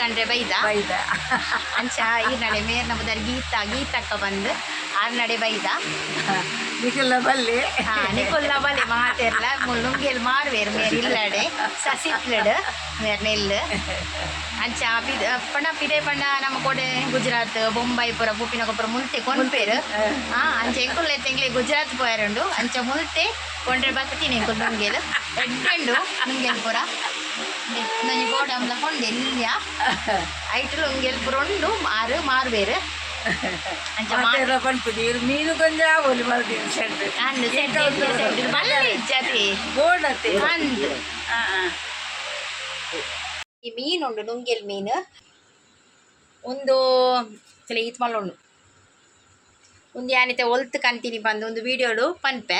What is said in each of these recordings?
ಕಂಡ್ರೆ ಬೈದ ಅಂಚ ಈ ನಡೆ ಮೇರ್ ನಮ್ಮದಾರ ಗೀತಕ್ಕ ಬಂದು ಆರ್ ನಡೆ ಬೈದ ನಿಖಿಲ್ನ ಬಲ್ಲಿ ನಿಕೊಲ್ಲ ಬಲ್ಲೆ ಮಾತೆರ್ಲ ನುಂಗೆಲ್ ಮಾರ್ವೇರು ಮೇರ್ ಇಲ್ಲಡೆ ಸಸಿಟ್ಲಡ್ ಮೇರ್ ನೆಲ್ಲು ಅಂಚ ಪಂಡ ಪಿಡೆ ಪಂಡ ನಮ್ಮ ಕೊಡೆ ಗುಜರಾತ್ ಬೊಂಬೈ ಪುರ ಬೂಪಿನಗೊಬ್ಬರ ಮುಲ್ತೆ ಕೊನ್ಪೇರು ಅಂಚ ಎಂಕುಲ್ಲ ತೆಂಗ್ಲೆ ಗುಜರಾತ್ ಪೋಯರುಂಡು ಅಂಚ ಮುಲ್ತೆ ಕೊಂಡ್ರೆ ಬತ್ತೀನಿ ಎಂಕುಲ್ ನುಂಗೆಲ್ ಎಡ್ಡೆಂಡು ನುಂಗೆಲ್ ಪುರ ನನಗೆ ಗೋಡಂಬ್ಲ ಕೊಂಡೆ ಎಲ್ಲಿಯ ಐಟಲು ನುಂಗೆಲ್ ಪುರ ಉಂಡು ಮಾರ್ವೇರು ಮೀನು ಕೊಂಚ ಆಗೋಲಿ ಬರ್ತೀನಿ ಈ ಮೀನುಂಡು ನುಂಗೆಲ್ ಮೀನು ಒಂದು ಈತ್ ಮಲ್ಲ ಉಂಡು ಒಂದು ಯಾನಿತೆ ಒಲ್ತು ಕಂತೀನಿ ಬಂದು ಒಂದು ವಿಡಿಯೋಡು ಪನ್ಪೆ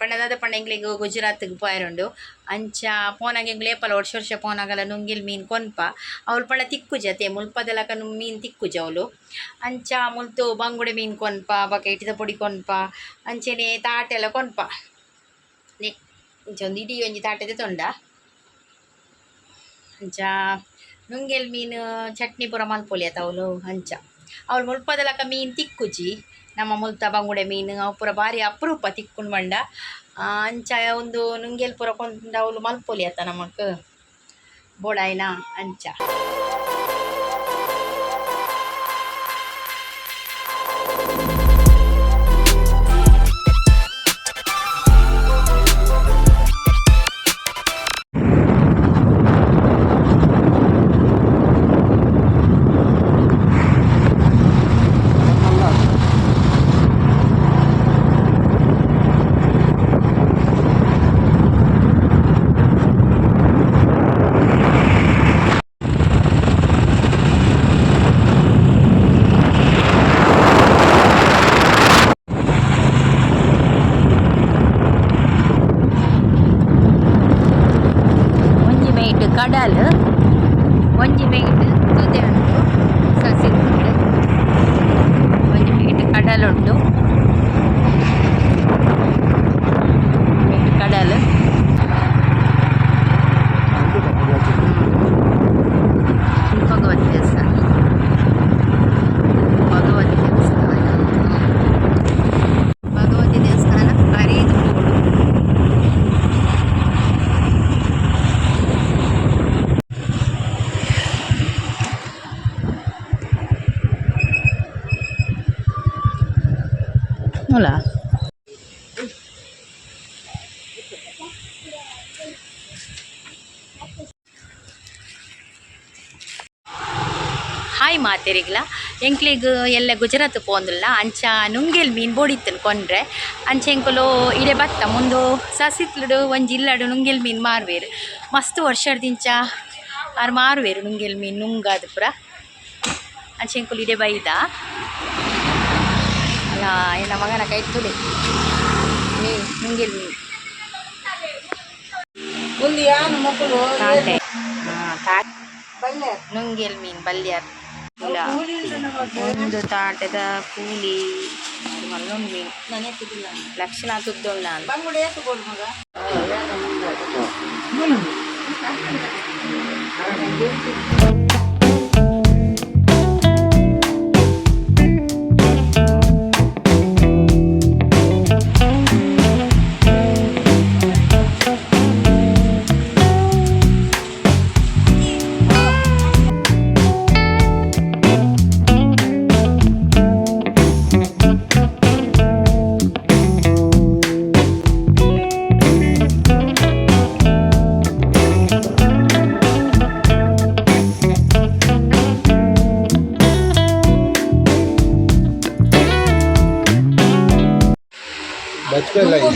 ಪಂಡದಾದ ಪಂಡ ಎಂಗ್ಲಿಗೆ ಗುಜರಾತ್ಗೆ ಪೋಯರುಂಡು ಅಂಚ ಪೋನಾಗ ಎಂಗ್ಲು ಏಪಲ ವರ್ಷ ಪೋನಾಗಲ ನುಂಗಿಲ್ ಮೀನು ಕೊನ್ಪ ಅವ್ಲು ಪಂಡ ತಿಕ್ಕುಜ ಅತೆ ಮುಲ್ಪದಲಕ ಮೀನು ತಿಕ್ಕುಜ ಅವಳು ಅಂಚ ಮುಲ್ತು ಬಂಗುಡೆ ಮೀನು ಕೊನ್ಪ ಬಕ ಇಟ್ಟಿದ ಪೊಡಿ ಕೊನ್ಪ ಅಂಚೆನೆ ತಾಟೆಲ್ಲ ಕೊನ್ಪ ಇಂಚ ಒಂದು ಇಡೀ ಒಂಜಿ ತಾಟೆದೆ ತೊಂಡ ಅಂಚ ನುಂಗೆಲ್ ಮೀನು ಚಟ್ನಿ ಪೂರ ಮಲ್ಪೊಲಿ ಆತ ಅವಳು ಅಂಚ ಅವಳು ಮುಲ್ಪದಲಕ ಮೀನು ತಿಕ್ಕುಜಿ ನಮ್ಮ ಮುಲ್ತ ಬಂಗುಡೆ ಮೀನು ಅವು ಪೂರ ಭಾರಿ ಅಪರೂಪ ತಿಕ್ಕೊಂಡು ಬಂಡ ಅಂಚ ಒಂದು ನುಂಗೆಲ್ ಪೂರ ಕೊಂಡ ಅವಳು ಮಲ್ಪೊಲಿ ಆತ ನಮಕ್ ಬೋಡಾಯ್ನ ಅಂಚ ಕಡಲ್ ಒಂಜಿ ಮೈಟ್ ತುದೆ ಉಂಟು ಸಸಿ ಉಂಟು ಒಂಜಿ ಮೈಟ್ ಕಡಲ್ ಉಂಟು ಕಡಲ್ ಭಗವತಿ ದೇವಸ್ಥಾನ ಭಗವತಿ ದೇವಸ್ಥಾನ ಖರೀದು Hola. ಹಾಯ್ ಮಾತೆರಿಗ್ಲ ಎಂಕ್ಲಿಗ್ ಎಲ್ಲ ಗುಜರಾತ್ ಪೋಂದುಲ್ಲ ಅಂಚ ನುಂಗೆಲ್ ಮೀನು ಬೋಡಿತ್ತನ್ ಕೊಂಡ್ರೆ ಅಂಚ ಎಂಕುಲು ಇಡೆ ಬತ್ತ ಮುಂದು ಸಸಿತ್ಲಡು ಒಂಜಿ ಇಲ್ಲಡು ನುಂಗೆಲ್ ಮೀನು ಮಾರುವೇರು ಮಸ್ತ್ ವರ್ಷದಿಂಚ ಆರು ಮಾರುವೇರು ನುಂಗೆಲ್ ಮೀನು ನುಂಗಾದ ಪುರ ಅಂಚ ಎಂಕುಲು ಇಡೆ ಬೈದ ಅಲ್ಲ ಏನ ಮಗನ ಕೈ ತುಳಿ ಮೀನು ನುಂಗೆಲ್ ಮೀನು ತಾಟೆ ನುಂಗೆಲ್ ಮೀನು ಬಲ್ಯಾರ್ ಇಲ್ಲ ಒಂದು ತಾಟದ ಕೂಲಿ ಮಲ್ಲೊಂದು ಮೀನು ಲಕ್ಷಣ ತುದ್ದೊಳ್ಳ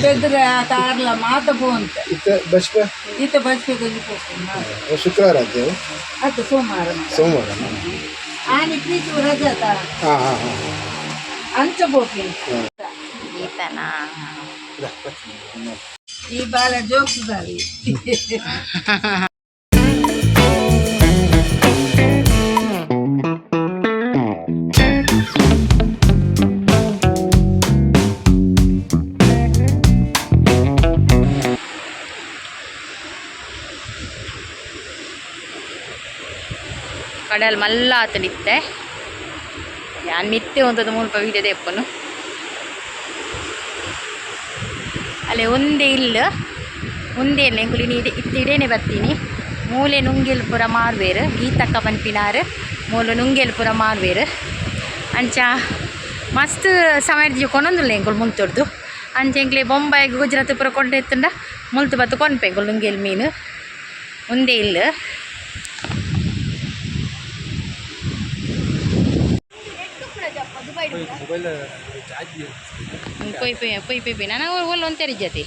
ಬೆದ್ರೆ ತಾರ್ಲ ಮಾತ ಪೋಂತ ಇತ್ತ ಬಚ್ಪೆ ಕೊಂಚ ಪೋಕು ಶುಕ್ರವಾರ ಅದು ಸೋಮವಾರ ಆನಿ ಪ್ರೀತಿ ರಜಾತ ಅಂಚ ಪೋಕಿ ಈ ಬಾಲ ಜೋಕ್ಸ್ದಾರಿ ಕಡಲ್ ಮಲ್ಲ ಆತನಿತ್ತೆ ನಾನು ಮಿತ್ತೆ ಒಂದದು ಮುಲ್ಪ ವೀಡಿಯೋ ತೆಪ್ಪನು ಅಲ್ಲೇ ಒಂದೇ ಇಲ್ಲ ಒಂದೇ ಇಲ್ಲ ಎಂಕುಲಿ ಇತ್ತಿಡೇನೆ ಬರ್ತೀನಿ ಮೂಲೆ ನುಂಗೆಲ್ಪುರ ಮಾರ್ವೇರು ಗೀತಕ್ಕ ಪನ್ಪಿನಾರು ಮೂಲು ನುಂಗೆಲ್ಪುರ ಮಾರ್ವೇರು ಅಂಚ ಮಸ್ತ್ ಸಮಯ ಕೊನೊಂದುಲ್ಲ ಎಂಕುಲು ಮುಂತೊಡ್ದು ಅಂಚ ಎಂಕ್ಲೆ ಬೊಂಬಾಯಿಗೆ ಗುಜರಾತ್ ಪುರ ಕೊಂಡೆತ್ತಂಡ ಮುಲ್ತು ಬತ್ತು ಕೊನ್ಪೆ ಎಂಕುಲು ನುಂಗೆಲ್ ಮೀನು ಒಂದೇ ಇಲ್ಲ ಪೊಯ್ ನನಗೆ ಒಲ್ಲ ಒಂತೆರಿ ಜೊತೆ